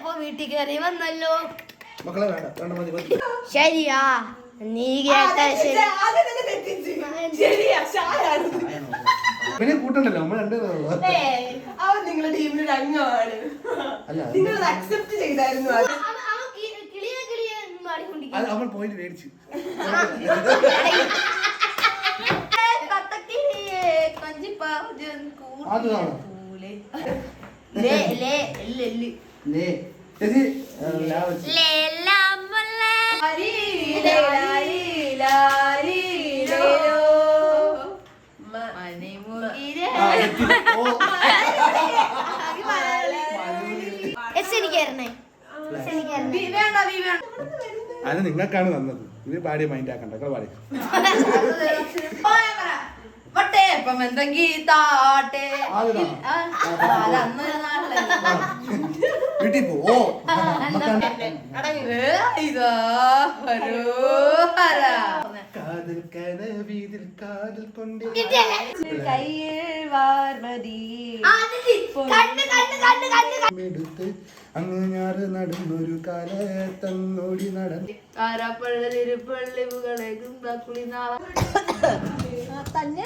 അപ്പൊ വീട്ടിൽ കയറി വന്നല്ലോ. മക്കളെ വേണ്ട മതി മതി. ശരിയാ നീ കേട്ട പിന്നെ കൂട്ടണ്ടല്ലോ നമ്മൾ രണ്ടുപേരും. അവൻ നിങ്ങളുടെ ടീമിലൊരു അംഗമാണ്. നിങ്ങൾ അക്സെപ്റ്റ് ചെയ്തായിരുന്നു. അത് അവൻ പോയിന്റ് മേടിച്ചു. അത് നിങ്ങൾക്കാണ് തന്നത്. ഇത് പാടിയ മൈൻഡ് ആക്കണ്ട. പാടി വീട്ടിൽ പോ. കാതൽ കനവീതിൽ കാതൽ കൊണ്ട് എടുത്ത് അങ്ങ് ഞാറ് നടന്നൊരു കാലത്തങ്ങോടി നടന്നു. തന്നെ